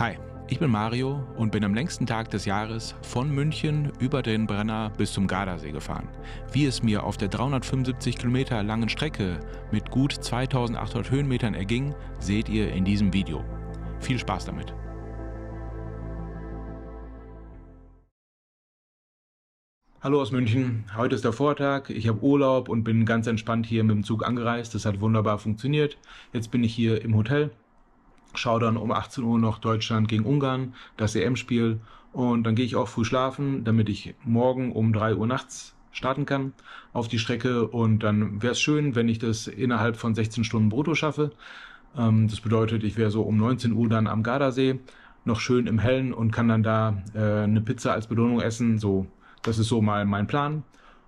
Hi, ich bin Mario und bin am längsten Tag des Jahres von München über den Brenner bis zum Gardasee gefahren. Wie es mir auf der 375 Kilometer langen Strecke mit gut 2800 Höhenmetern erging, seht ihr in diesem Video. Viel Spaß damit! Hallo aus München, heute ist der Vortag, ich habe Urlaub und bin ganz entspannt hier mit dem Zug angereist. Das hat wunderbar funktioniert. Jetzt bin ich hier im Hotel. Schaue dann um 18 Uhr noch Deutschland gegen Ungarn, das EM-Spiel. Und dann gehe ich auch früh schlafen, damit ich morgen um 3 Uhr nachts starten kann auf die Strecke. Und dann wäre es schön, wenn ich das innerhalb von 16 Stunden brutto schaffe. Das bedeutet, ich wäre so um 19 Uhr dann am Gardasee, noch schön im Hellen und kann dann da eine Pizza als Belohnung essen. So, das ist so mal mein Plan.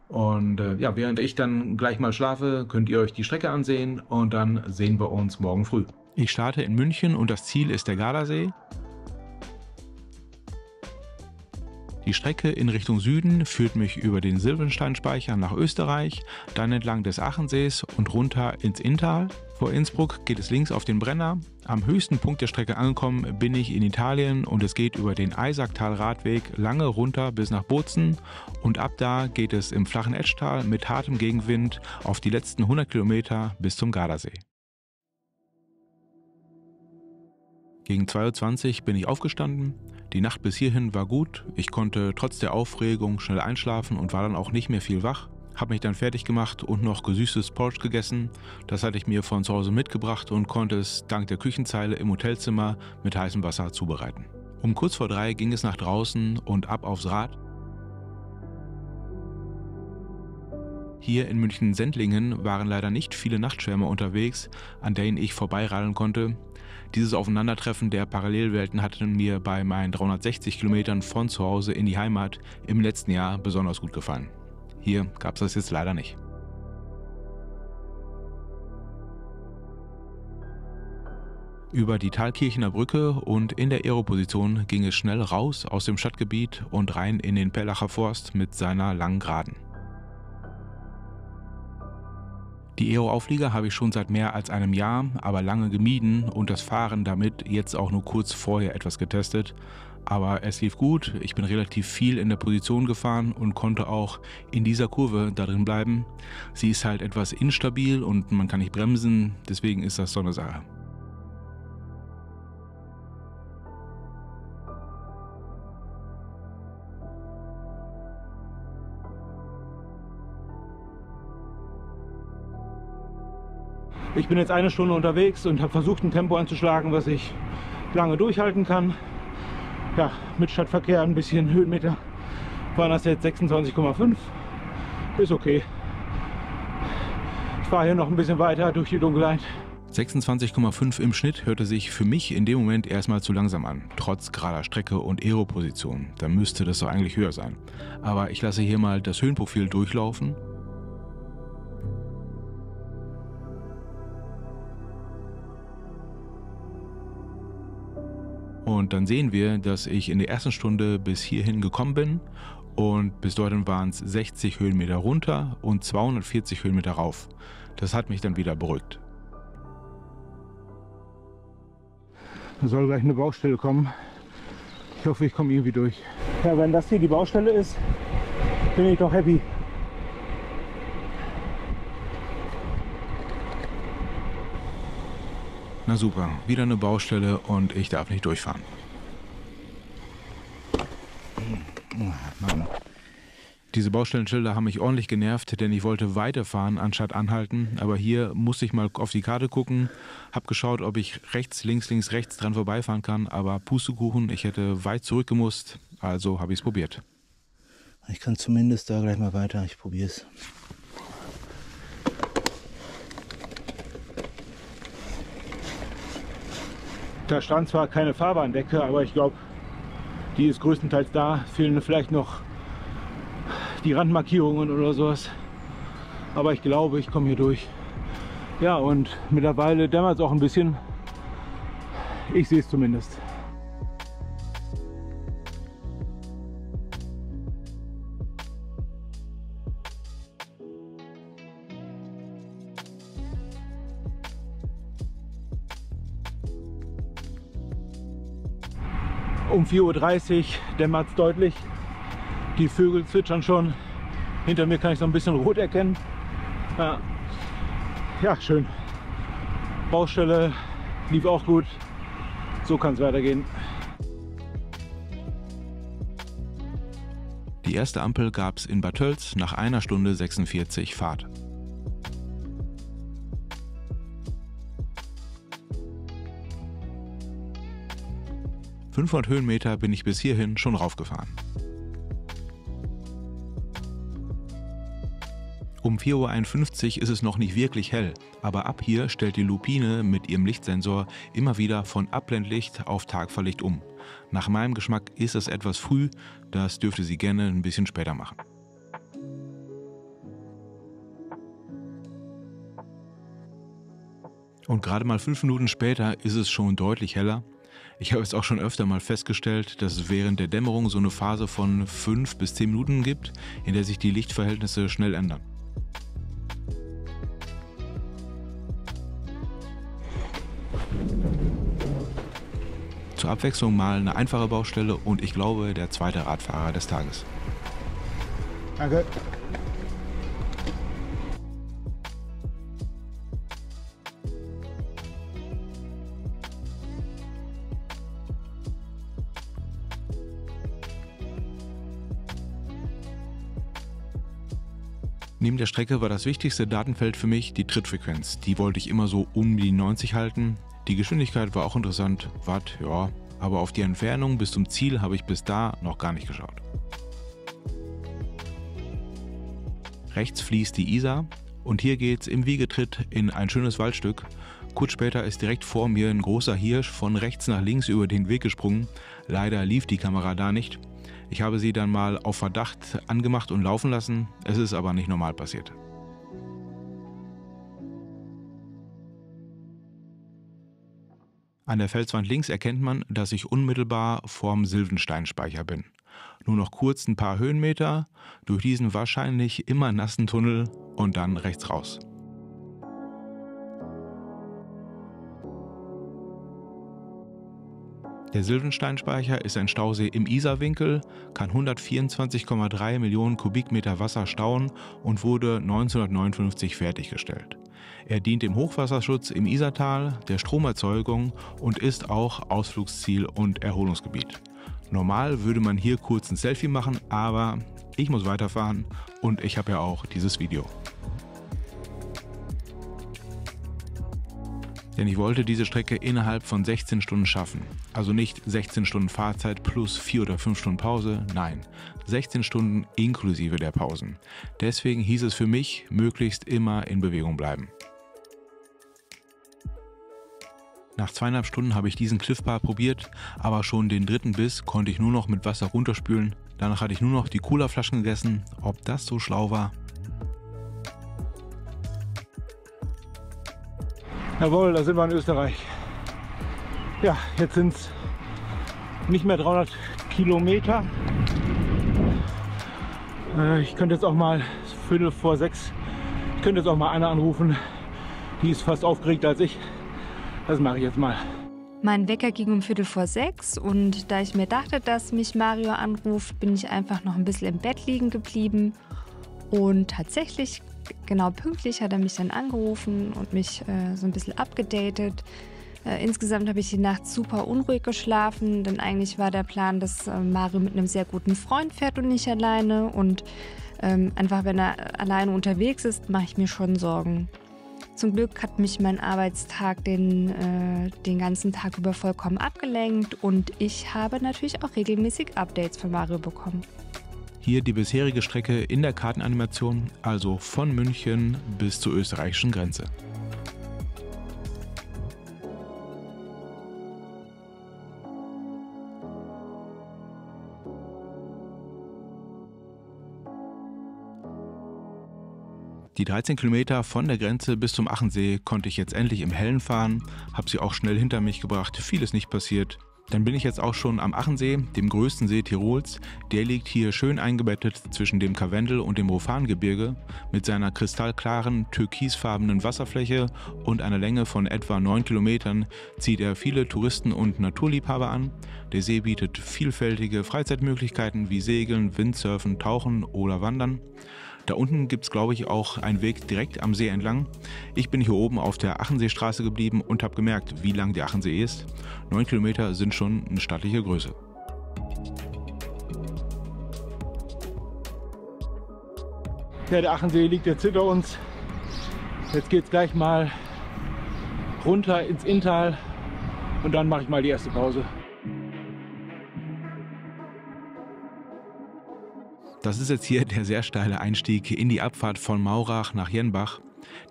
Und ja, während ich dann gleich mal schlafe, könnt ihr euch die Strecke ansehen und dann sehen wir uns morgen früh. Ich starte in München und das Ziel ist der Gardasee. Die Strecke in Richtung Süden führt mich über den Silbensteinspeicher nach Österreich, dann entlang des Achensees und runter ins Inntal. Vor Innsbruck geht es links auf den Brenner. Am höchsten Punkt der Strecke angekommen bin ich in Italien und es geht über den Eisacktal-Radweg lange runter bis nach Bozen und ab da geht es im flachen Etschtal mit hartem Gegenwind auf die letzten 100 Kilometer bis zum Gardasee. Gegen 2:20 Uhr bin ich aufgestanden. Die Nacht bis hierhin war gut. Ich konnte trotz der Aufregung schnell einschlafen und war dann auch nicht mehr viel wach. Habe mich dann fertig gemacht und noch gesüßtes Porridge gegessen. Das hatte ich mir von zu Hause mitgebracht und konnte es dank der Küchenzeile im Hotelzimmer mit heißem Wasser zubereiten. Um kurz vor 3 ging es nach draußen und ab aufs Rad. Hier in München-Sendlingen waren leider nicht viele Nachtschwärmer unterwegs, an denen ich vorbeiradeln konnte. Dieses Aufeinandertreffen der Parallelwelten hatte mir bei meinen 360 Kilometern von zu Hause in die Heimat im letzten Jahr besonders gut gefallen. Hier gab es das jetzt leider nicht. Über die Thalkirchener Brücke und in der Aeroposition ging es schnell raus aus dem Stadtgebiet und rein in den Perlacher Forst mit seiner langen Geraden. Die Aero-Auflieger habe ich schon seit mehr als einem Jahr, aber lange gemieden und das Fahren damit jetzt auch nur kurz vorher etwas getestet. Aber es lief gut, ich bin relativ viel in der Position gefahren und konnte auch in dieser Kurve da drin bleiben. Sie ist halt etwas instabil und man kann nicht bremsen, deswegen ist das so eine Sache. Ich bin jetzt eine Stunde unterwegs und habe versucht, ein Tempo anzuschlagen, was ich lange durchhalten kann. Ja, mit Stadtverkehr ein bisschen Höhenmeter waren das jetzt 26,5. Ist okay. Ich fahre hier noch ein bisschen weiter durch die Dunkelheit. 26,5 im Schnitt hörte sich für mich in dem Moment erstmal zu langsam an, trotz gerader Strecke und Aeroposition. Da müsste das doch eigentlich höher sein. Aber ich lasse hier mal das Höhenprofil durchlaufen. Und dann sehen wir, dass ich in der ersten Stunde bis hierhin gekommen bin und bis dorthin waren es 60 Höhenmeter runter und 240 Höhenmeter rauf. Das hat mich dann wieder beruhigt. Da soll gleich eine Baustelle kommen. Ich hoffe, ich komme irgendwie durch. Ja, wenn das hier die Baustelle ist, bin ich doch happy. Na super, wieder eine Baustelle und ich darf nicht durchfahren. Diese Baustellenschilder haben mich ordentlich genervt, denn ich wollte weiterfahren anstatt anhalten. Aber hier musste ich mal auf die Karte gucken, habe geschaut, ob ich rechts, links, links, rechts dran vorbeifahren kann. Aber Pustekuchen, ich hätte weit zurückgemusst, also habe ich es probiert. Ich kann zumindest da gleich mal weiter, ich probiere es. Da stand zwar keine Fahrbahndecke, aber ich glaube, die ist größtenteils da. Fehlen vielleicht noch die Randmarkierungen oder sowas. Aber ich glaube, ich komme hier durch. Ja, und mittlerweile dämmert es auch ein bisschen. Ich sehe es zumindest. Um 4:30 Uhr dämmert es deutlich. Die Vögel zwitschern schon. Hinter mir kann ich so ein bisschen rot erkennen. Ja, schön. Baustelle lief auch gut. So kann es weitergehen. Die erste Ampel gab es in Bad Tölz nach 1 Stunde 46 Fahrt. ...500 Höhenmeter bin ich bis hierhin schon raufgefahren. Um 4:51 Uhr ist es noch nicht wirklich hell, aber ab hier stellt die Lupine mit ihrem Lichtsensor immer wieder von Abblendlicht auf Tagfahrlicht um. Nach meinem Geschmack ist es etwas früh, das dürfte sie gerne ein bisschen später machen. Und gerade mal 5 Minuten später ist es schon deutlich heller. Ich habe es auch schon öfter mal festgestellt, dass es während der Dämmerung so eine Phase von 5 bis 10 Minuten gibt, in der sich die Lichtverhältnisse schnell ändern. Zur Abwechslung mal eine einfache Baustelle und ich glaube, der zweite Radfahrer des Tages. Danke. Neben der Strecke war das wichtigste Datenfeld für mich die Trittfrequenz. Die wollte ich immer so um die 90 halten. Die Geschwindigkeit war auch interessant, Watt, ja, aber auf die Entfernung bis zum Ziel habe ich bis da noch gar nicht geschaut. Rechts fließt die Isar und hier geht's im Wiegetritt in ein schönes Waldstück. Kurz später ist direkt vor mir ein großer Hirsch von rechts nach links über den Weg gesprungen. Leider lief die Kamera da nicht. Ich habe sie dann mal auf Verdacht angemacht und laufen lassen, es ist aber nicht normal passiert. An der Felswand links erkennt man, dass ich unmittelbar vorm Sylvensteinspeicher bin. Nur noch kurz ein paar Höhenmeter, durch diesen wahrscheinlich immer nassen Tunnel und dann rechts raus. Der Sylvensteinspeicher ist ein Stausee im Isarwinkel, kann 124,3 Millionen Kubikmeter Wasser stauen und wurde 1959 fertiggestellt. Er dient dem Hochwasserschutz im Isartal, der Stromerzeugung und ist auch Ausflugsziel und Erholungsgebiet. Normal würde man hier kurz ein Selfie machen, aber ich muss weiterfahren und ich habe ja auch dieses Video. Denn ich wollte diese Strecke innerhalb von 16 Stunden schaffen. Also nicht 16 Stunden Fahrzeit plus 4 oder 5 Stunden Pause, nein, 16 Stunden inklusive der Pausen. Deswegen hieß es für mich, möglichst immer in Bewegung bleiben. Nach 2,5 Stunden habe ich diesen Cliff Bar probiert, aber schon den dritten Biss konnte ich nur noch mit Wasser runterspülen. Danach hatte ich nur noch die Colaflaschen gegessen. Ob das so schlau war? Jawohl, da sind wir in Österreich. Ja, jetzt sind es nicht mehr 300 Kilometer. Ich könnte jetzt auch mal 5:45. Ich könnte jetzt auch mal eine anrufen. Die ist fast aufgeregt als ich. Das mache ich jetzt mal. Mein Wecker ging um 5:45 und da ich mir dachte, dass mich Mario anruft, bin ich einfach noch ein bisschen im Bett liegen geblieben. Und tatsächlich, genau pünktlich, hat er mich dann angerufen und mich so ein bisschen abgedatet. Insgesamt habe ich die Nacht super unruhig geschlafen, denn eigentlich war der Plan, dass Mario mit einem sehr guten Freund fährt und nicht alleine. Und einfach, wenn er alleine unterwegs ist, mache ich mir schon Sorgen. Zum Glück hat mich mein Arbeitstag den ganzen Tag über vollkommen abgelenkt und ich habe natürlich auch regelmäßig Updates von Mario bekommen. Hier die bisherige Strecke in der Kartenanimation, also von München bis zur österreichischen Grenze. Die 13 Kilometer von der Grenze bis zum Achensee konnte ich jetzt endlich im Hellen fahren, habe sie auch schnell hinter mich gebracht, viel ist nicht passiert. Dann bin ich jetzt auch schon am Achensee, dem größten See Tirols. Der liegt hier schön eingebettet zwischen dem Karwendel und dem Rofangebirge mit seiner kristallklaren, türkisfarbenen Wasserfläche und einer Länge von etwa 9 Kilometern zieht er viele Touristen und Naturliebhaber an. Der See bietet vielfältige Freizeitmöglichkeiten wie Segeln, Windsurfen, Tauchen oder Wandern. Da unten gibt es, glaube ich, auch einen Weg direkt am See entlang. Ich bin hier oben auf der Achenseestraße geblieben und habe gemerkt, wie lang der Achensee ist. 9 Kilometer sind schon eine stattliche Größe. Ja, der Achensee liegt jetzt hinter uns. Jetzt geht es gleich mal runter ins Inntal und dann mache ich mal die erste Pause. Das ist jetzt hier der sehr steile Einstieg in die Abfahrt von Maurach nach Jenbach.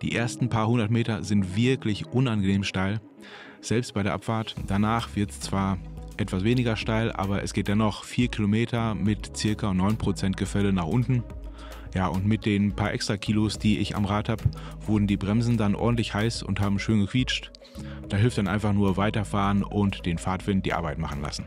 Die ersten paar hundert Meter sind wirklich unangenehm steil, selbst bei der Abfahrt. Danach wird es zwar etwas weniger steil, aber es geht dennoch 4 Kilometer mit ca. 9% Gefälle nach unten. Ja, und mit den paar extra Kilos, die ich am Rad habe, wurden die Bremsen dann ordentlich heiß und haben schön gequietscht. Da hilft dann einfach nur weiterfahren und den Fahrtwind die Arbeit machen lassen.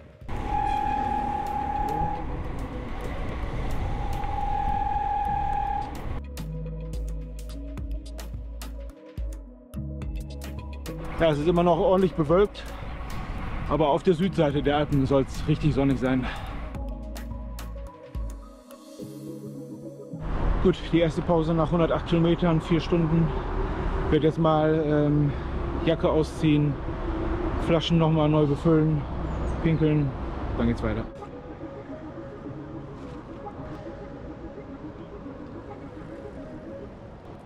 Ja, es ist immer noch ordentlich bewölkt, aber auf der Südseite der Alpen soll es richtig sonnig sein. Gut, die erste Pause nach 108 Kilometern, 4 Stunden. Ich werde jetzt mal Jacke ausziehen, Flaschen nochmal neu befüllen, pinkeln, dann geht's weiter.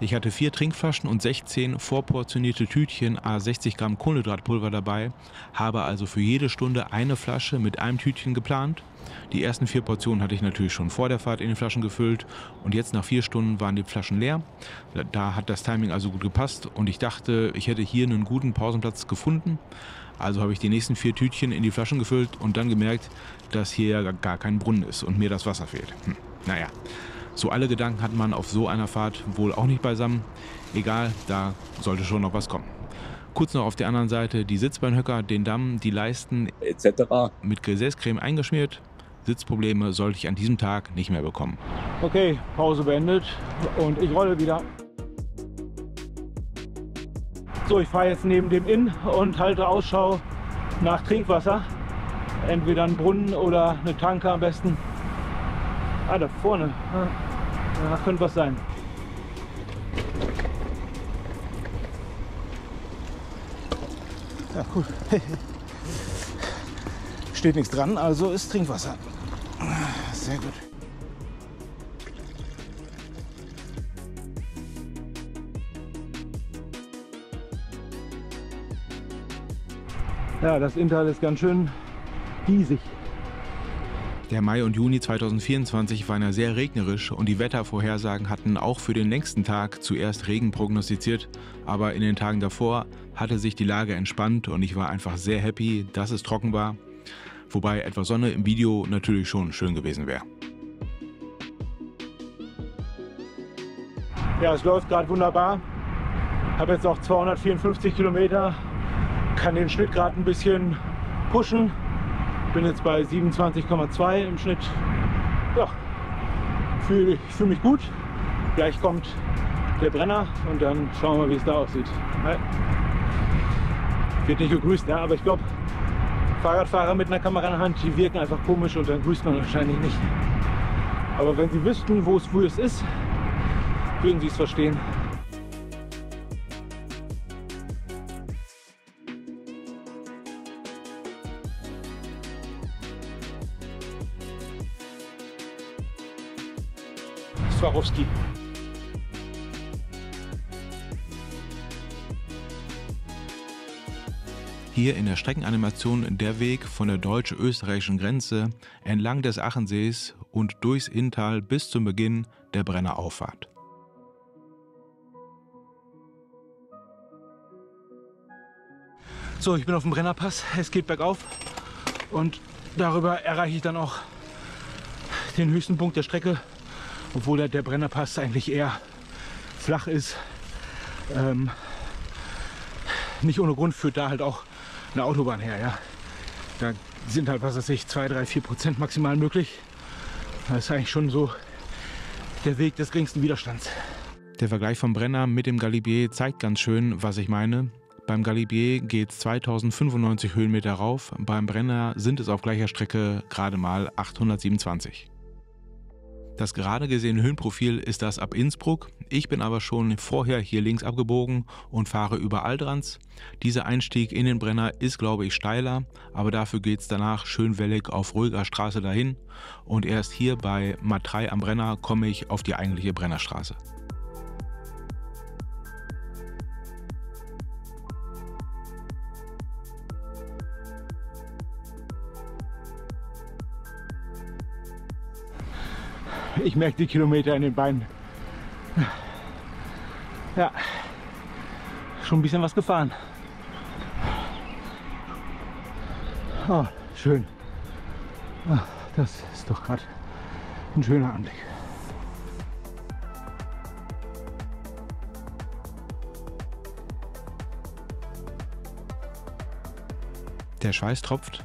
Ich hatte 4 Trinkflaschen und 16 vorportionierte Tütchen à 60 Gramm Kohlenhydratpulver dabei, habe also für jede Stunde eine Flasche mit einem Tütchen geplant. Die ersten 4 Portionen hatte ich natürlich schon vor der Fahrt in die Flaschen gefüllt und jetzt nach 4 Stunden waren die Flaschen leer. Da hat das Timing also gut gepasst und ich dachte, ich hätte hier einen guten Pausenplatz gefunden. Also habe ich die nächsten 4 Tütchen in die Flaschen gefüllt und dann gemerkt, dass hier gar kein Brunnen ist und mir das Wasser fehlt. Naja. So alle Gedanken hat man auf so einer Fahrt wohl auch nicht beisammen. Egal, da sollte schon noch was kommen. Kurz noch auf der anderen Seite die Sitzbeinhöcker, den Damm, die Leisten etc. mit Gesäßcreme eingeschmiert. Sitzprobleme sollte ich an diesem Tag nicht mehr bekommen. Okay, Pause beendet und ich rolle wieder. So, ich fahre jetzt neben dem Inn und halte Ausschau nach Trinkwasser. Entweder einen Brunnen oder eine Tanke am besten. Ah, da vorne. Da könnte was sein. Ja, cool. Steht nichts dran, also ist Trinkwasser. Sehr gut. Ja, das Inntal ist ganz schön riesig. Der Mai und Juni 2024 waren ja sehr regnerisch und die Wettervorhersagen hatten auch für den nächsten Tag zuerst Regen prognostiziert, aber in den Tagen davor hatte sich die Lage entspannt und ich war einfach sehr happy, dass es trocken war, wobei etwas Sonne im Video natürlich schon schön gewesen wäre. Ja, es läuft gerade wunderbar. Ich habe jetzt auch 254 Kilometer, kann den Schnitt gerade ein bisschen pushen. Bin jetzt bei 27,2 im Schnitt. Ja, ich fühle mich gut. Gleich kommt der Brenner und dann schauen wir mal, wie es da aussieht. Wird nicht gegrüßt, ja, aber ich glaube, Fahrradfahrer mit einer Kamera in der Hand, die wirken einfach komisch und dann grüßt man wahrscheinlich nicht. Aber wenn sie wüssten, wo es ist, würden sie es verstehen. Swarovski. Hier in der Streckenanimation der Weg von der deutsch-österreichischen Grenze entlang des Achensees und durchs Inntal bis zum Beginn der Brennerauffahrt. So, ich bin auf dem Brennerpass, es geht bergauf und darüber erreiche ich dann auch den höchsten Punkt der Strecke. Obwohl der Brennerpass eigentlich eher flach ist. Nicht ohne Grund führt da halt auch eine Autobahn her. Ja. Da sind halt, was weiß ich, 2, 3, 4% maximal möglich. Das ist eigentlich schon so der Weg des geringsten Widerstands. Der Vergleich vom Brenner mit dem Galibier zeigt ganz schön, was ich meine. Beim Galibier geht es 2095 Höhenmeter rauf, beim Brenner sind es auf gleicher Strecke gerade mal 827. Das gerade gesehene Höhenprofil ist das ab Innsbruck. Ich bin aber schon vorher hier links abgebogen und fahre über Aldrans. Dieser Einstieg in den Brenner ist, glaube ich, steiler, aber dafür geht es danach schön wellig auf ruhiger Straße dahin. Und erst hier bei Matrei am Brenner komme ich auf die eigentliche Brennerstraße. Ich merke die Kilometer in den Beinen. Ja, schon ein bisschen was gefahren. Oh, schön. Oh, das ist doch gerade ein schöner Anblick. Der Schweiß tropft.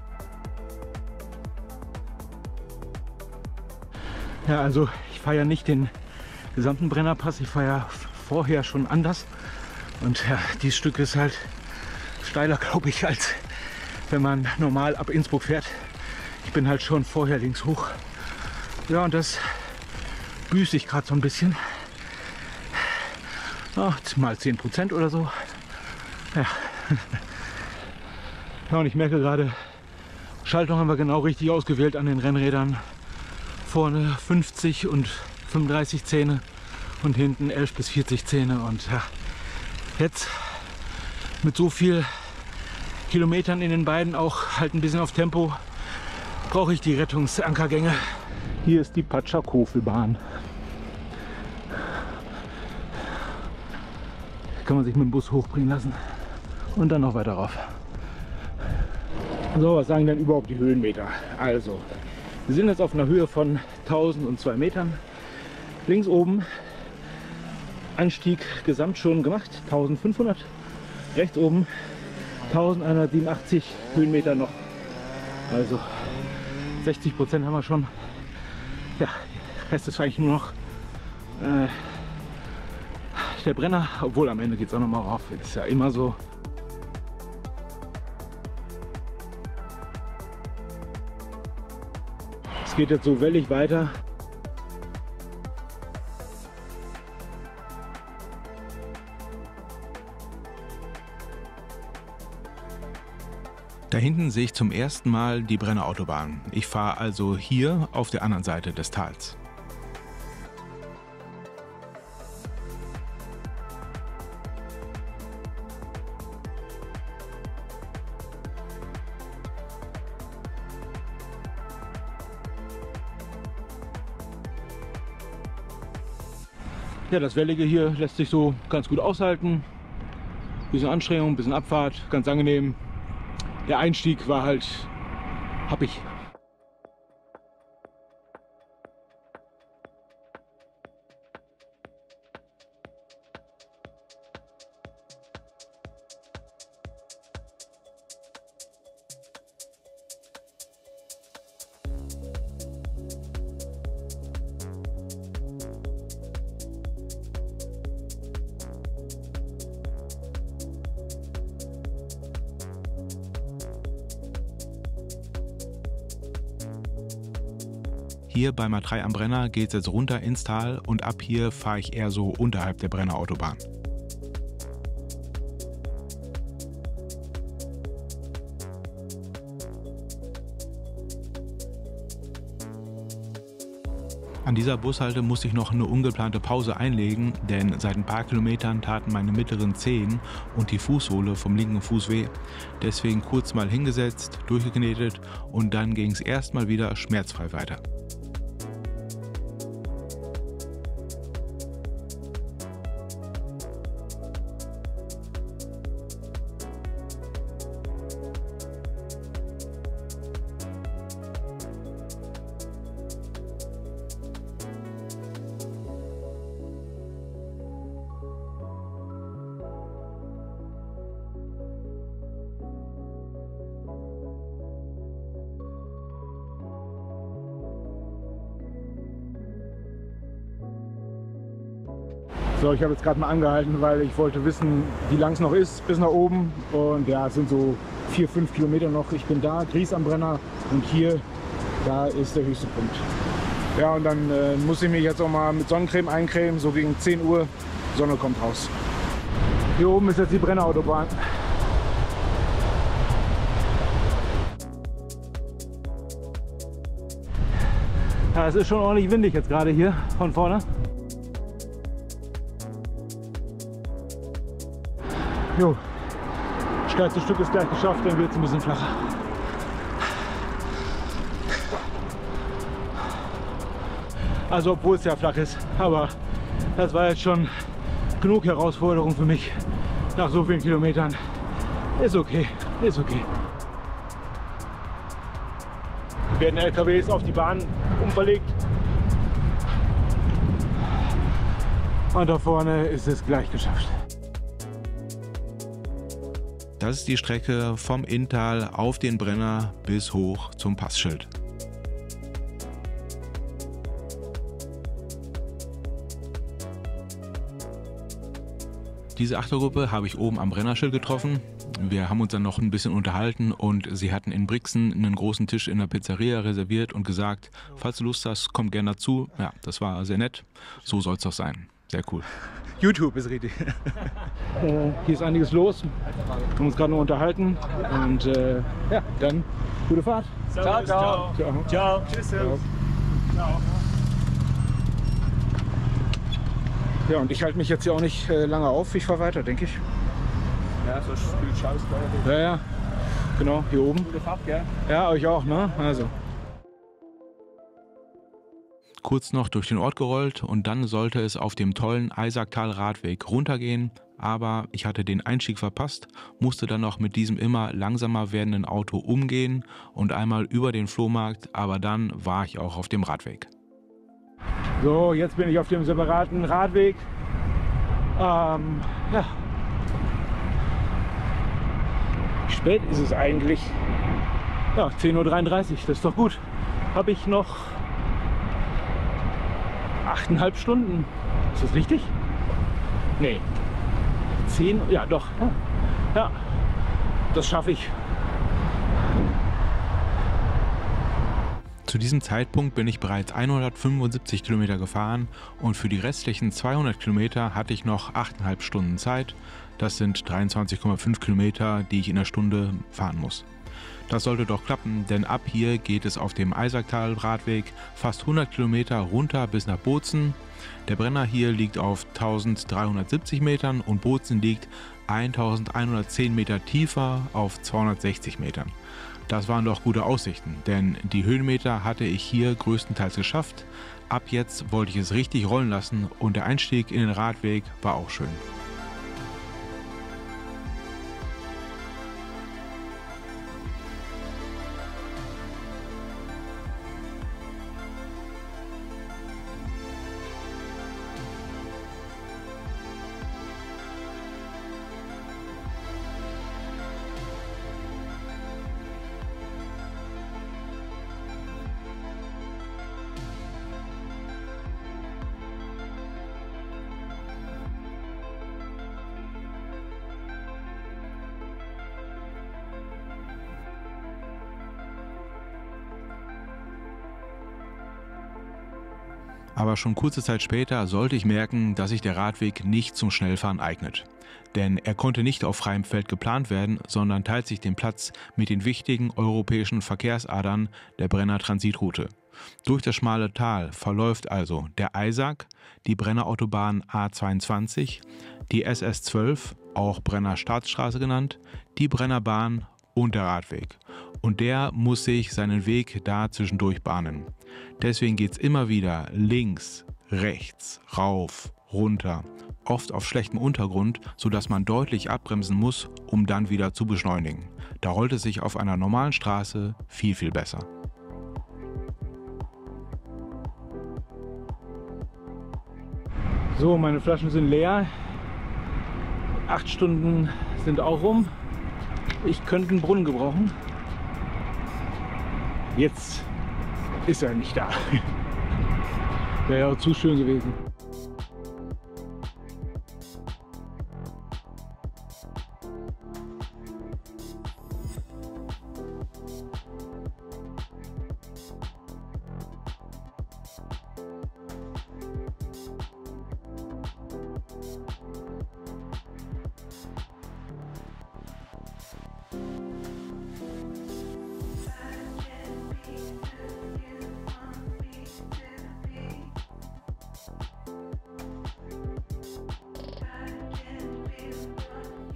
Ja, also ich fahre ja nicht den gesamten Brennerpass, ich fahre ja vorher schon anders. Und ja, dieses Stück ist halt steiler, glaube ich, als wenn man normal ab Innsbruck fährt. Ich bin halt schon vorher links hoch. Ja, und das büße ich gerade so ein bisschen. Ja, mal 10% oder so. Ja. Ja, und ich merke gerade, Schaltung haben wir genau richtig ausgewählt an den Rennrädern. Vorne 50 und 35 Zähne und hinten 11 bis 40 Zähne. Und ja, jetzt mit so viel Kilometern in den beiden auch halt ein bisschen auf Tempo brauche ich die Rettungsankergänge. Hier ist die Patschakofelbahn. Kann man sich mit dem Bus hochbringen lassen und dann noch weiter rauf. So, was sagen denn überhaupt die Höhenmeter? Also, wir sind jetzt auf einer Höhe von 1002 Metern. Links oben Anstieg gesamt schon gemacht, 1500. Rechts oben 1187 Höhenmeter noch. Also 60% haben wir schon. Ja, Rest ist eigentlich nur noch der Brenner, obwohl am Ende geht es auch noch mal rauf. Das ist ja immer so. Es geht jetzt so wellig weiter. Da hinten sehe ich zum ersten Mal die Brennerautobahn. Ich fahre also hier auf der anderen Seite des Tals. Ja, das Wellige hier lässt sich so ganz gut aushalten. Bisschen Anstrengung, bisschen Abfahrt, ganz angenehm. Der Einstieg war halt happig. Hier bei Matrei am Brenner geht es jetzt runter ins Tal und ab hier fahre ich eher so unterhalb der Brennerautobahn. An dieser Bushalte musste ich noch eine ungeplante Pause einlegen, denn seit ein paar Kilometern taten meine mittleren Zehen und die Fußsohle vom linken Fuß weh. Deswegen kurz mal hingesetzt, durchgeknetet und dann ging es erstmal wieder schmerzfrei weiter. So, ich habe jetzt gerade mal angehalten, weil ich wollte wissen, wie lang es noch ist bis nach oben. Und ja, es sind so 4-5 Kilometer noch. Ich bin da, Gries am Brenner, und hier, da ist der höchste Punkt. Ja, und dann muss ich mich jetzt auch mal mit Sonnencreme eincremen, so gegen 10 Uhr. Sonne kommt raus. Hier oben ist jetzt die Brennerautobahn. Ja, es ist schon ordentlich windig jetzt gerade hier von vorne. Jo, das steilste Stück ist gleich geschafft, dann wird es ein bisschen flacher. Also obwohl es ja flach ist, aber das war jetzt schon genug Herausforderung für mich nach so vielen Kilometern. Ist okay, ist okay. Hier werden LKWs auf die Bahn umverlegt. Und da vorne ist es gleich geschafft. Das ist die Strecke vom Inntal auf den Brenner bis hoch zum Passschild. Diese Achtergruppe habe ich oben am Brennerschild getroffen. Wir haben uns dann noch ein bisschen unterhalten und sie hatten in Brixen einen großen Tisch in der Pizzeria reserviert und gesagt, falls du Lust hast, komm gerne dazu. Ja, das war sehr nett. So soll es doch sein. Sehr cool. YouTube ist richtig. Hier ist einiges los. Wir haben uns gerade nur unterhalten. Und ja, dann gute Fahrt. Ciao, ciao. Ciao. Ciao. Tschüss. Ciao. Ciao. Ja, und ich halte mich jetzt hier auch nicht lange auf. Ich fahre weiter, denke ich. Ja, so viel schaust du. Ja, ja. Genau, hier oben. Gute Fahrt, gell? Ja, euch auch, ne? Also. Kurz noch durch den Ort gerollt und dann sollte es auf dem tollen Eisacktal-Radweg runtergehen, aber ich hatte den Einstieg verpasst, musste dann noch mit diesem immer langsamer werdenden Auto umgehen und einmal über den Flohmarkt, aber dann war ich auch auf dem Radweg. So, jetzt bin ich auf dem separaten Radweg. Ja. Wie spät ist es eigentlich? Ja, 10:33 Uhr, das ist doch gut. Habe ich noch 8,5 Stunden. Ist das richtig? Nee. 10? Ja, doch. Ja, das schaffe ich. Zu diesem Zeitpunkt bin ich bereits 175 Kilometer gefahren und für die restlichen 200 Kilometer hatte ich noch 8,5 Stunden Zeit. Das sind 23,5 Kilometer, die ich in der Stunde fahren muss. Das sollte doch klappen, denn ab hier geht es auf dem Eisacktal-Radweg fast 100 Kilometer runter bis nach Bozen. Der Brenner hier liegt auf 1370 Metern und Bozen liegt 1110 Meter tiefer auf 260 Metern. Das waren doch gute Aussichten, denn die Höhenmeter hatte ich hier größtenteils geschafft. Ab jetzt wollte ich es richtig rollen lassen und der Einstieg in den Radweg war auch schön. Aber schon kurze Zeit später sollte ich merken, dass sich der Radweg nicht zum Schnellfahren eignet. Denn er konnte nicht auf freiem Feld geplant werden, sondern teilt sich den Platz mit den wichtigen europäischen Verkehrsadern der Brenner Transitroute. Durch das schmale Tal verläuft also der Eisack, die Brennerautobahn A22, die SS12, auch Brenner Staatsstraße genannt, die Brennerbahn und der Radweg. Und der muss sich seinen Weg da zwischendurch bahnen. Deswegen geht es immer wieder links, rechts, rauf, runter, oft auf schlechtem Untergrund, sodass man deutlich abbremsen muss, um dann wieder zu beschleunigen. Da rollt es sich auf einer normalen Straße viel, viel besser. So, meine Flaschen sind leer. 8 Stunden sind auch rum. Ich könnte einen Brunnen gebrauchen. Jetzt ist er nicht da. Wäre ja auch zu schön gewesen.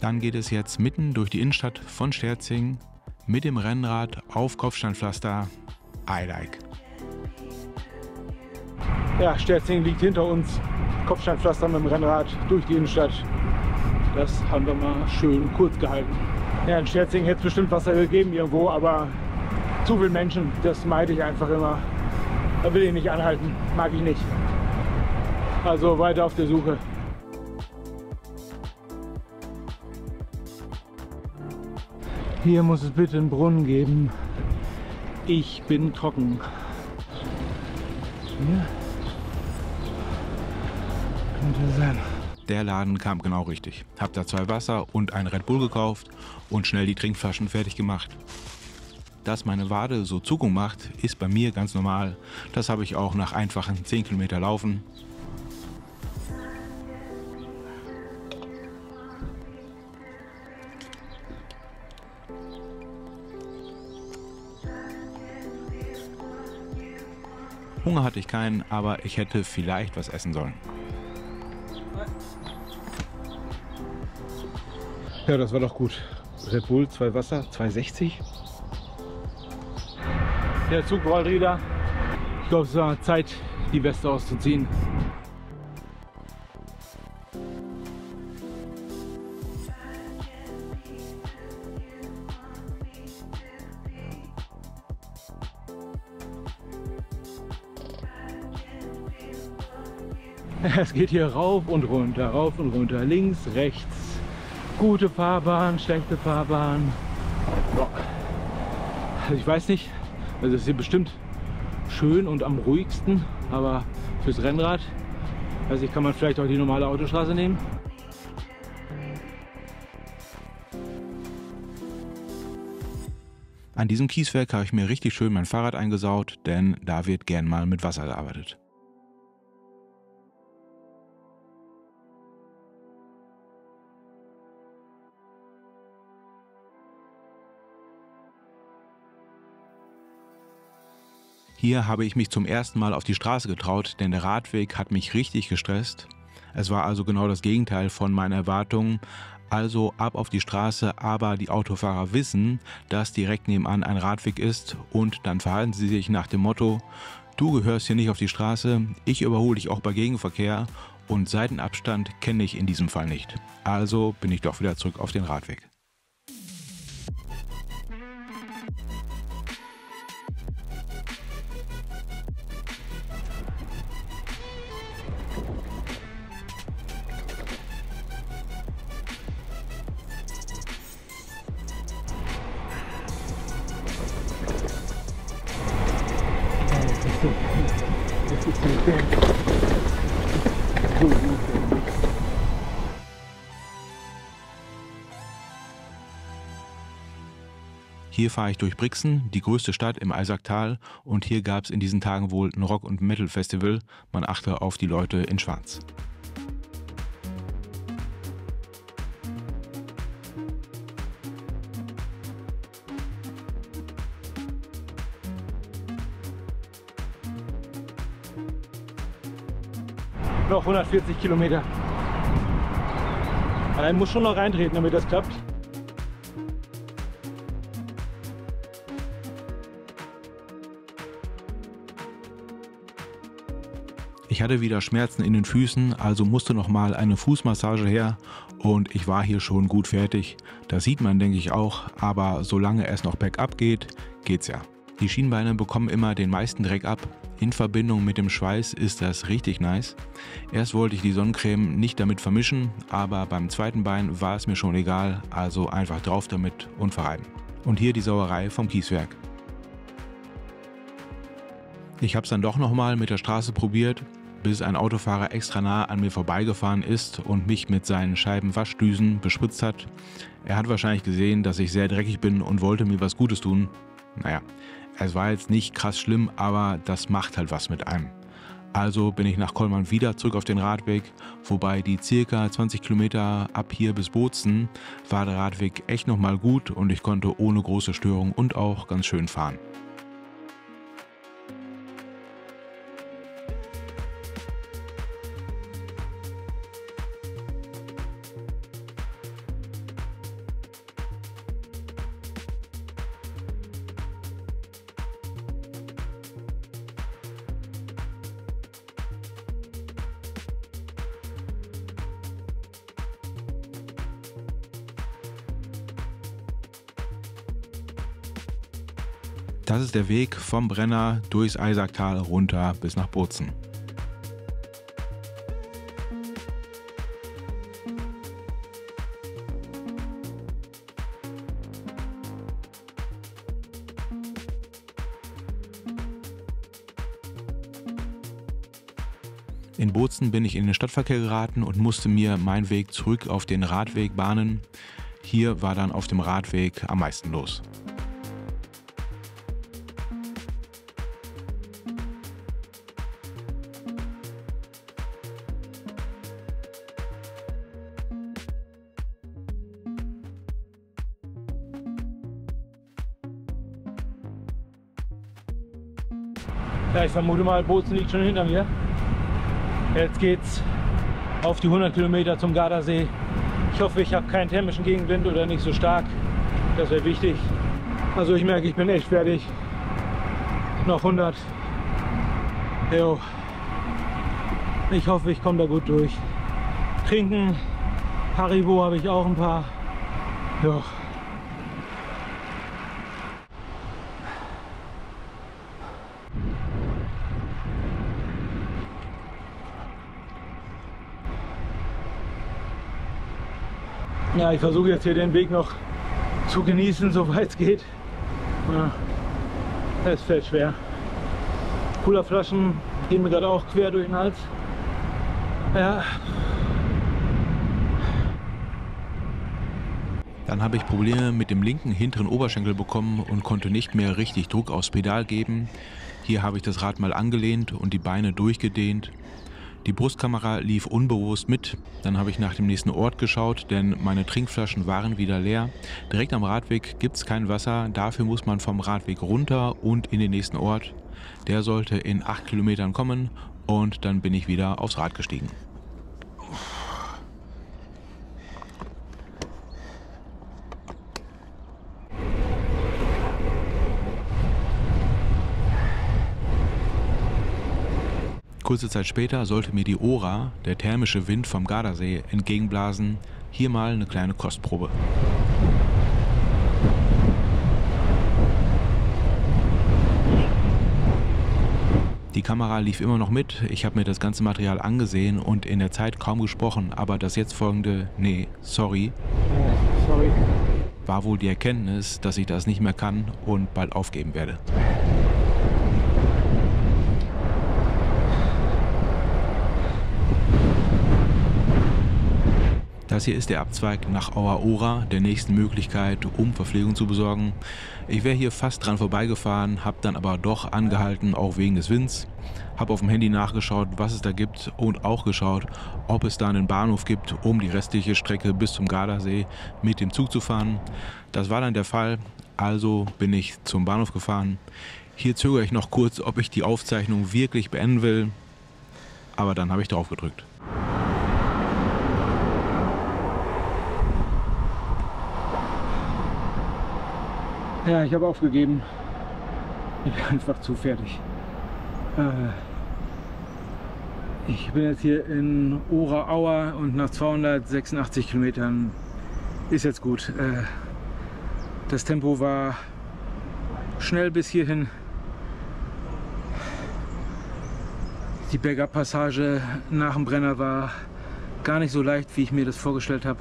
Dann geht es jetzt mitten durch die Innenstadt von Sterzing mit dem Rennrad auf Kopfsteinpflaster. I like. Ja, Sterzing liegt hinter uns. Kopfsteinpflaster mit dem Rennrad durch die Innenstadt. Das haben wir mal schön kurz gehalten. Ja, in Sterzing hätte es bestimmt Wasser gegeben irgendwo, aber zu viele Menschen, das meide ich einfach immer. Da will ich nicht anhalten, mag ich nicht. Also weiter auf der Suche. Hier muss es bitte einen Brunnen geben. Ich bin trocken. Hier könnte sein. Der Laden kam genau richtig. Hab da 2 Wasser und ein Red Bull gekauft und schnell die Trinkflaschen fertig gemacht. Dass meine Wade so Zuckung macht, ist bei mir ganz normal. Das habe ich auch nach einfachen 10 Kilometer Laufen. Hunger hatte ich keinen, aber ich hätte vielleicht was essen sollen. Ja, das war doch gut. Red Bull, 2 Wasser, 2,60. Der Zug rollt wieder. Ich glaube, es war Zeit, die Weste auszuziehen. Es geht hier rauf und runter, links, rechts. Gute Fahrbahn, schlechte Fahrbahn. Boah. Also ich weiß nicht, also es ist hier bestimmt schön und am ruhigsten, aber fürs Rennrad, weiß ich, kann man vielleicht auch die normale Autostraße nehmen. An diesem Kieswerk habe ich mir richtig schön mein Fahrrad eingesaut, denn da wird gern mal mit Wasser gearbeitet. Hier habe ich mich zum ersten Mal auf die Straße getraut, denn der Radweg hat mich richtig gestresst. Es war also genau das Gegenteil von meinen Erwartungen. Also ab auf die Straße, aber die Autofahrer wissen, dass direkt nebenan ein Radweg ist und dann verhalten sie sich nach dem Motto: Du gehörst hier nicht auf die Straße, ich überhole dich auch bei Gegenverkehr und Seitenabstand kenne ich in diesem Fall nicht. Also bin ich doch wieder zurück auf den Radweg. Hier fahre ich durch Brixen, die größte Stadt im Eisacktal, und hier gab es in diesen Tagen wohl ein Rock- und Metal-Festival. Man achte auf die Leute in Schwarz. Noch 140 Kilometer. Ich muss schon noch reintreten, damit das klappt. Ich hatte wieder Schmerzen in den Füßen, also musste noch mal eine Fußmassage her und ich war hier schon gut fertig. Das sieht man, denke ich, auch, aber solange es noch bergab geht, geht's ja. Die Schienbeine bekommen immer den meisten Dreck ab. In Verbindung mit dem Schweiß ist das richtig nice. Erst wollte ich die Sonnencreme nicht damit vermischen, aber beim zweiten Bein war es mir schon egal, also einfach drauf damit und verreiben. Und hier die Sauerei vom Kieswerk. Ich habe es dann doch nochmal mit der Straße probiert, bis ein Autofahrer extra nah an mir vorbeigefahren ist und mich mit seinen Scheibenwaschdüsen bespritzt hat. Er hat wahrscheinlich gesehen, dass ich sehr dreckig bin und wollte mir was Gutes tun. Naja, es war jetzt nicht krass schlimm, aber das macht halt was mit einem. Also bin ich nach Kollmann wieder zurück auf den Radweg, wobei die circa 20 Kilometer ab hier bis Bozen war der Radweg echt nochmal gut und ich konnte ohne große Störung und auch ganz schön fahren. Das ist der Weg vom Brenner durchs Eisacktal runter bis nach Bozen. In Bozen bin ich in den Stadtverkehr geraten und musste mir meinen Weg zurück auf den Radweg bahnen. Hier war dann auf dem Radweg am meisten los. Ja, ich vermute mal, Bozen liegt schon hinter mir. Jetzt geht's auf die 100 Kilometer zum Gardasee. Ich hoffe, ich habe keinen thermischen Gegenwind oder nicht so stark. Das wäre wichtig. Also ich merke, ich bin echt fertig. Noch 100. Jo. Ich hoffe, ich komme da gut durch. Trinken, Haribo habe ich auch ein paar. Jo. Ja, ich versuche jetzt hier den Weg noch zu genießen, soweit es geht. Ja, es fällt schwer. Cola-Flaschen gehen mir gerade auch quer durch den Hals. Ja. Dann habe ich Probleme mit dem linken hinteren Oberschenkel bekommen und konnte nicht mehr richtig Druck aufs Pedal geben. Hier habe ich das Rad mal angelehnt und die Beine durchgedehnt. Die Brustkamera lief unbewusst mit. Dann habe ich nach dem nächsten Ort geschaut, denn meine Trinkflaschen waren wieder leer. Direkt am Radweg gibt es kein Wasser. Dafür muss man vom Radweg runter und in den nächsten Ort. Der sollte in 8 Kilometern kommen und dann bin ich wieder aufs Rad gestiegen. Kurze Zeit später sollte mir die Ora, der thermische Wind vom Gardasee, entgegenblasen. Hier mal eine kleine Kostprobe. Die Kamera lief immer noch mit, ich habe mir das ganze Material angesehen und in der Zeit kaum gesprochen, aber das jetzt folgende sorry, war wohl die Erkenntnis, dass ich das nicht mehr kann und bald aufgeben werde. Das hier ist der Abzweig nach Auer-Ora, der nächsten Möglichkeit, um Verpflegung zu besorgen. Ich wäre hier fast dran vorbeigefahren, habe dann aber doch angehalten, auch wegen des Winds. Habe auf dem Handy nachgeschaut, was es da gibt und auch geschaut, ob es da einen Bahnhof gibt, um die restliche Strecke bis zum Gardasee mit dem Zug zu fahren. Das war dann der Fall, also bin ich zum Bahnhof gefahren. Hier zögere ich noch kurz, ob ich die Aufzeichnung wirklich beenden will, aber dann habe ich drauf gedrückt. Ja, ich habe aufgegeben. Ich bin einfach zu fertig. Ich bin jetzt hier in Ora-Auer und nach 286 Kilometern ist jetzt gut. Das Tempo war schnell bis hierhin. Die Bergabpassage nach dem Brenner war gar nicht so leicht, wie ich mir das vorgestellt habe.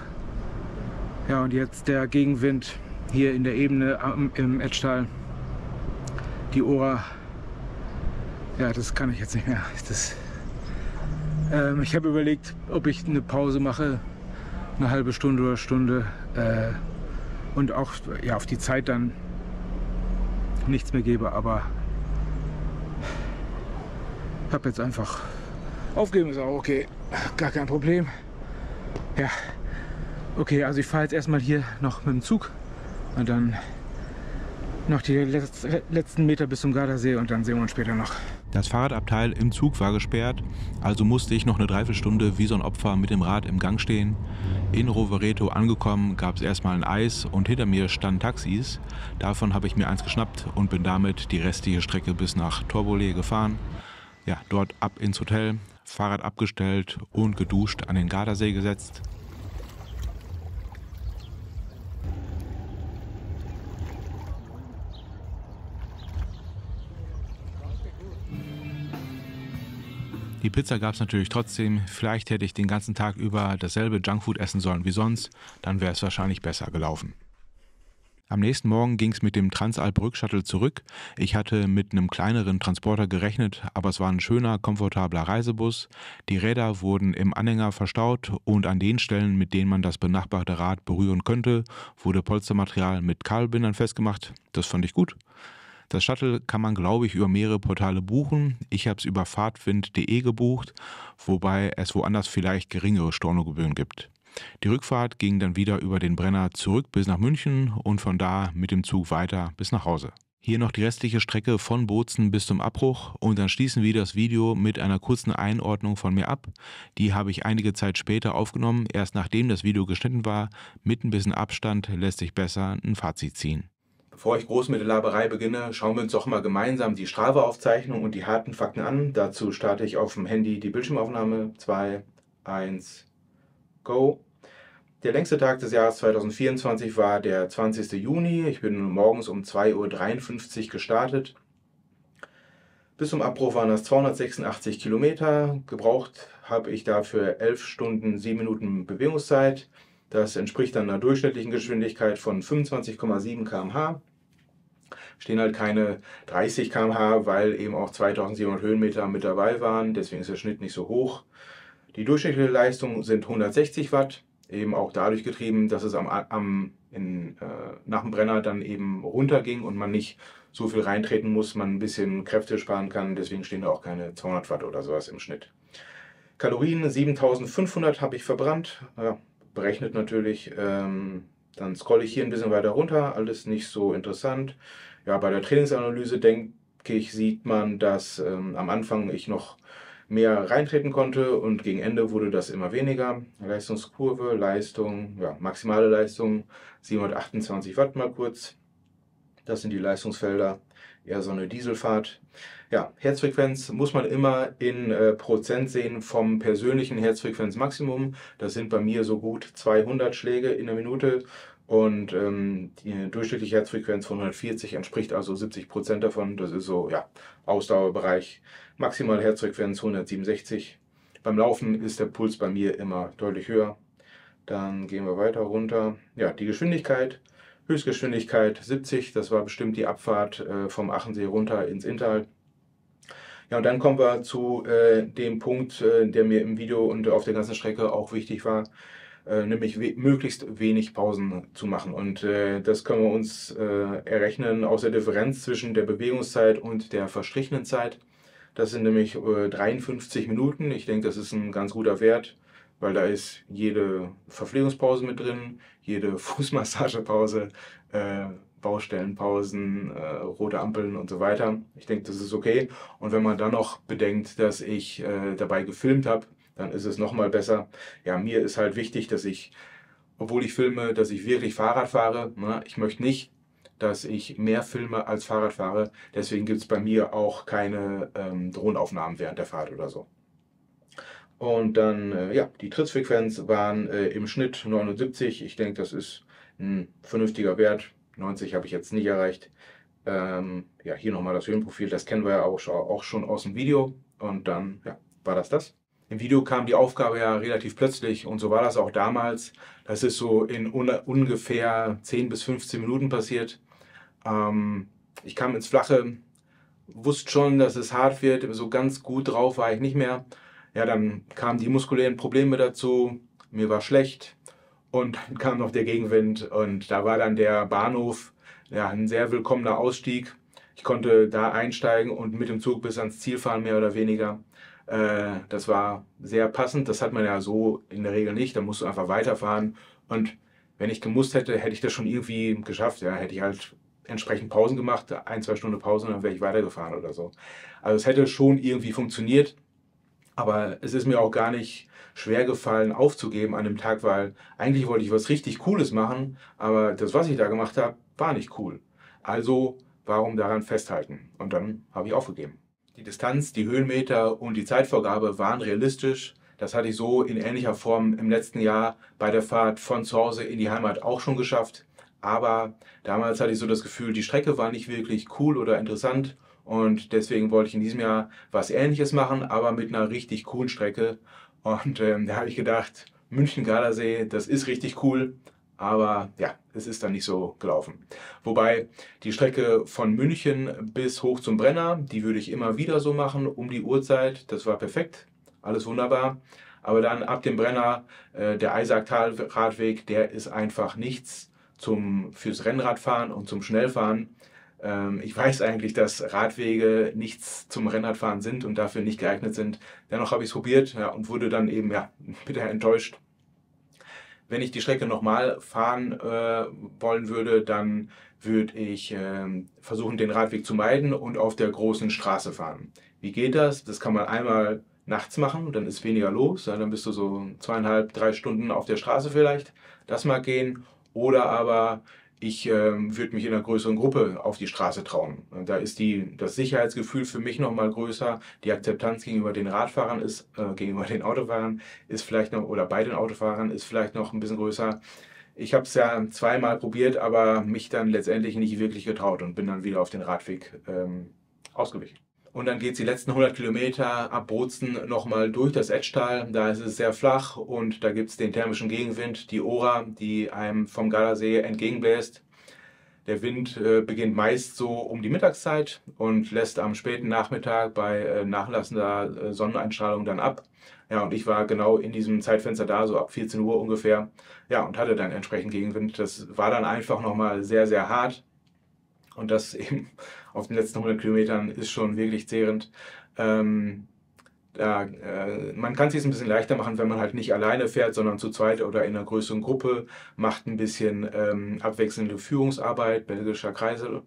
Ja, und jetzt der Gegenwind hier in der Ebene im Etschtal. Die Ora. Ja, das kann ich jetzt nicht mehr. Ich habe überlegt, ob ich eine Pause mache, eine halbe Stunde oder Stunde, und auch ja, auf die Zeit dann nichts mehr gebe, aber ich habe jetzt einfach aufgegeben, ist auch okay, gar kein Problem. Ja, okay, also ich fahre jetzt erstmal hier noch mit dem Zug und dann noch die letzten Meter bis zum Gardasee und dann sehen wir uns später noch. Das Fahrradabteil im Zug war gesperrt, also musste ich noch eine Dreiviertelstunde wie so ein Opfer mit dem Rad im Gang stehen. In Rovereto angekommen gab es erstmal ein Eis und hinter mir standen Taxis. Davon habe ich mir eins geschnappt und bin damit die restliche Strecke bis nach Torbole gefahren. Ja, dort ab ins Hotel, Fahrrad abgestellt und geduscht an den Gardasee gesetzt. Die Pizza gab es natürlich trotzdem. Vielleicht hätte ich den ganzen Tag über dasselbe Junkfood essen sollen wie sonst, dann wäre es wahrscheinlich besser gelaufen. Am nächsten Morgen ging es mit dem Transalp-Rückshuttle zurück. Ich hatte mit einem kleineren Transporter gerechnet, aber es war ein schöner, komfortabler Reisebus. Die Räder wurden im Anhänger verstaut und an den Stellen, mit denen man das benachbarte Rad berühren könnte, wurde Polstermaterial mit Kabelbindern festgemacht. Das fand ich gut. Das Shuttle kann man, glaube ich, über mehrere Portale buchen. Ich habe es über fahrtwind.de gebucht, wobei es woanders vielleicht geringere Stornogebühren gibt. Die Rückfahrt ging dann wieder über den Brenner zurück bis nach München und von da mit dem Zug weiter bis nach Hause. Hier noch die restliche Strecke von Bozen bis zum Abbruch und dann schließen wir das Video mit einer kurzen Einordnung von mir ab. Die habe ich einige Zeit später aufgenommen, erst nachdem das Video geschnitten war. Mit ein bisschen Abstand lässt sich besser ein Fazit ziehen. Bevor ich groß mit der Laberei beginne, schauen wir uns doch mal gemeinsam die Strava-Aufzeichnung und die harten Fakten an. Dazu starte ich auf dem Handy die Bildschirmaufnahme. 2, 1, go! Der längste Tag des Jahres 2024 war der 20. Juni. Ich bin morgens um 2:53 Uhr gestartet. Bis zum Abbruch waren das 286 Kilometer. Gebraucht habe ich dafür 11 Stunden 7 Minuten Bewegungszeit. Das entspricht dann einer durchschnittlichen Geschwindigkeit von 25,7 km/h. Stehen halt keine 30 km/h, weil eben auch 2700 Höhenmeter mit dabei waren. Deswegen ist der Schnitt nicht so hoch. Die durchschnittliche Leistung sind 160 Watt. Eben auch dadurch getrieben, dass es nach dem Brenner dann eben runterging und man nicht so viel reintreten muss, man ein bisschen Kräfte sparen kann. Deswegen stehen da auch keine 200 Watt oder sowas im Schnitt. Kalorien 7500 habe ich verbrannt. Ja, berechnet natürlich. Dann scrolle ich hier ein bisschen weiter runter. Alles nicht so interessant. Ja, bei der Trainingsanalyse denke ich, sieht man, dass am Anfang ich noch mehr reintreten konnte und gegen Ende wurde das immer weniger. Leistungskurve, Leistung, ja, maximale Leistung 728 Watt mal kurz. Das sind die Leistungsfelder, eher so eine Dieselfahrt. Ja, Herzfrequenz muss man immer in Prozent sehen vom persönlichen Herzfrequenzmaximum. Das sind bei mir so gut 200 Schläge in der Minute. Und die durchschnittliche Herzfrequenz von 140 entspricht also 70% davon. Das ist so, ja, Ausdauerbereich. Maximale Herzfrequenz 167. Beim Laufen ist der Puls bei mir immer deutlich höher. Dann gehen wir weiter runter. Ja, die Geschwindigkeit. Höchstgeschwindigkeit 70. Das war bestimmt die Abfahrt vom Achensee runter ins Inntal. Ja, und dann kommen wir zu dem Punkt, der mir im Video und auf der ganzen Strecke auch wichtig war. Nämlich möglichst wenig Pausen zu machen. Und das können wir uns errechnen aus der Differenz zwischen der Bewegungszeit und der verstrichenen Zeit. Das sind nämlich 53 Minuten. Ich denke, das ist ein ganz guter Wert, weil da ist jede Verpflegungspause mit drin, jede Fußmassagepause, Baustellenpausen, rote Ampeln und so weiter. Ich denke, das ist okay. Und wenn man dann noch bedenkt, dass ich dabei gefilmt habe, dann ist es nochmal besser. Ja, mir ist halt wichtig, dass ich, obwohl ich filme, dass ich wirklich Fahrrad fahre. Ne? Ich möchte nicht, dass ich mehr filme als Fahrrad fahre. Deswegen gibt es bei mir auch keine Drohnenaufnahmen während der Fahrt oder so. Und dann, ja, die Trittsfrequenz waren im Schnitt 79. Ich denke, das ist ein vernünftiger Wert. 90 habe ich jetzt nicht erreicht. Ja, hier nochmal das Höhenprofil. Das kennen wir ja auch schon aus dem Video. Und dann, ja, war das. Im Video kam die Aufgabe ja relativ plötzlich und so war das auch damals. Das ist so in ungefähr 10 bis 15 Minuten passiert. Ich kam ins Flache, wusste schon, dass es hart wird, so ganz gut drauf war ich nicht mehr. Ja, dann kamen die muskulären Probleme dazu, mir war schlecht und dann kam noch der Gegenwind und da war dann der Bahnhof, ja, ein sehr willkommener Ausstieg. Ich konnte da einsteigen und mit dem Zug bis ans Ziel fahren, mehr oder weniger. Das war sehr passend, das hat man ja so in der Regel nicht, da musst du einfach weiterfahren und wenn ich gemusst hätte, hätte ich das schon irgendwie geschafft, ja, hätte ich halt entsprechend Pausen gemacht, 1-2 Stunden Pause und dann wäre ich weitergefahren oder so. Also es hätte schon irgendwie funktioniert, aber es ist mir auch gar nicht schwer gefallen aufzugeben an dem Tag, weil eigentlich wollte ich was richtig Cooles machen, aber das, was ich da gemacht habe, war nicht cool. Also warum daran festhalten? Und dann habe ich aufgegeben. Die Distanz, die Höhenmeter und die Zeitvorgabe waren realistisch. Das hatte ich so in ähnlicher Form im letzten Jahr bei der Fahrt von zu Hause in die Heimat auch schon geschafft. Aber damals hatte ich so das Gefühl, die Strecke war nicht wirklich cool oder interessant Und deswegen wollte ich in diesem Jahr was Ähnliches machen, aber mit einer richtig coolen Strecke. Und da habe ich gedacht, München-Gardasee, das ist richtig cool. Aber ja, es ist dann nicht so gelaufen. Wobei die Strecke von München bis hoch zum Brenner, die würde ich immer wieder so machen, um die Uhrzeit. Das war perfekt, alles wunderbar. Aber dann ab dem Brenner, der Eisacktal-Radweg, der ist einfach nichts fürs Rennradfahren und zum Schnellfahren. Ich weiß eigentlich, dass Radwege nichts zum Rennradfahren sind und dafür nicht geeignet sind. Dennoch habe ich es probiert, ja, und wurde dann eben bitter enttäuscht. Wenn ich die Strecke nochmal fahren wollen würde, dann würde ich versuchen, den Radweg zu meiden und auf der großen Straße fahren. Wie geht das? Das kann man einmal nachts machen, dann ist weniger los. Ja, dann bist du so 2,5, 3 Stunden auf der Straße vielleicht. Das mag gehen. Oder aber ich würde mich in einer größeren Gruppe auf die Straße trauen. Und da ist das Sicherheitsgefühl für mich noch mal größer. Die Akzeptanz gegenüber den Radfahrern gegenüber den Autofahrern ist vielleicht noch, oder bei den Autofahrern ist vielleicht noch ein bisschen größer. Ich habe es ja zweimal probiert, aber mich dann letztendlich nicht wirklich getraut und bin dann wieder auf den Radweg ausgewichen. Und dann geht es die letzten 100 Kilometer ab Bozen nochmal durch das Etschtal. Da ist es sehr flach und da gibt es den thermischen Gegenwind, die Ora, die einem vom Gardasee entgegenbläst. Der Wind beginnt meist so um die Mittagszeit und lässt am späten Nachmittag bei nachlassender Sonneneinstrahlung dann ab. Ja, und ich war genau in diesem Zeitfenster da, so ab 14 Uhr ungefähr. Ja, und hatte dann entsprechend Gegenwind. Das war dann einfach nochmal sehr, sehr hart. Und das eben auf den letzten 100 Kilometern ist schon wirklich zehrend. Man kann es sich ein bisschen leichter machen, wenn man halt nicht alleine fährt, sondern zu zweit oder in einer größeren Gruppe, macht ein bisschen abwechselnde Führungsarbeit, belgischer Kreisel.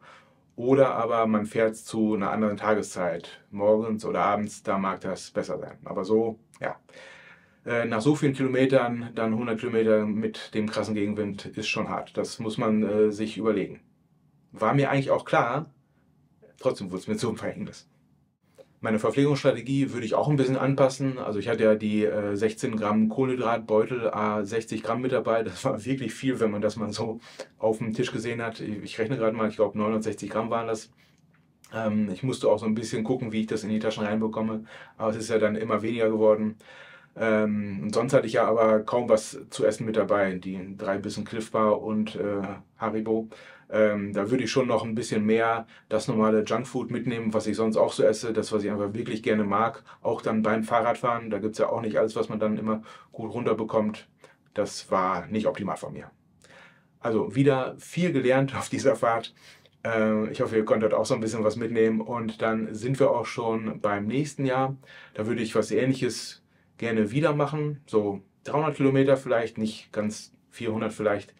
Oder aber man fährt zu einer anderen Tageszeit, morgens oder abends, da mag das besser sein. Aber so, ja. Nach so vielen Kilometern, dann 100 Kilometer mit dem krassen Gegenwind, ist schon hart. Das muss man sich überlegen. War mir eigentlich auch klar, trotzdem wurde es mir so ein Verhängnis. Meine Verpflegungsstrategie würde ich auch ein bisschen anpassen. Also ich hatte ja die 16 Gramm Kohlenhydratbeutel, 60 Gramm mit dabei. Das war wirklich viel, wenn man das mal so auf dem Tisch gesehen hat. Ich rechne gerade mal, ich glaube 69 Gramm waren das. Ich musste auch so ein bisschen gucken, wie ich das in die Taschen reinbekomme. Aber es ist ja dann immer weniger geworden. Und sonst hatte ich ja aber kaum was zu essen mit dabei. Die 3 Bissen Cliff Bar und Haribo. Da würde ich schon noch ein bisschen mehr das normale Junkfood mitnehmen, was ich sonst auch so esse, das, was ich einfach wirklich gerne mag, auch dann beim Fahrradfahren. Da gibt es ja auch nicht alles, was man dann immer gut runterbekommt. Das war nicht optimal von mir. Also wieder viel gelernt auf dieser Fahrt. Ich hoffe, ihr konntet auch so ein bisschen was mitnehmen. Und dann sind wir auch schon beim nächsten Jahr. Da würde ich was Ähnliches gerne wieder machen. So 300 Kilometer vielleicht, nicht ganz 400 vielleicht.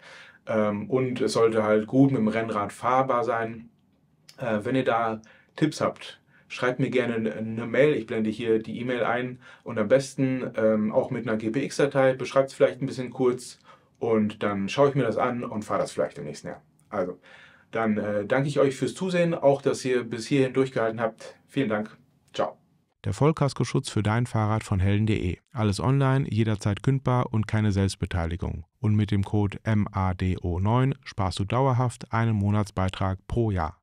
Und es sollte halt gut mit dem Rennrad fahrbar sein. Wenn ihr da Tipps habt, schreibt mir gerne eine Mail. Ich blende hier die E-Mail ein und am besten auch mit einer GPX-Datei. Beschreibt es vielleicht ein bisschen kurz und dann schaue ich mir das an und fahre das vielleicht im nächsten Jahr. Also, dann danke ich euch fürs Zusehen, auch dass ihr bis hierhin durchgehalten habt. Vielen Dank. Ciao. Der Vollkaskoschutz für dein Fahrrad von Helden.de. Alles online, jederzeit kündbar und keine Selbstbeteiligung. Und mit dem Code MADO9 sparst du dauerhaft einen Monatsbeitrag pro Jahr.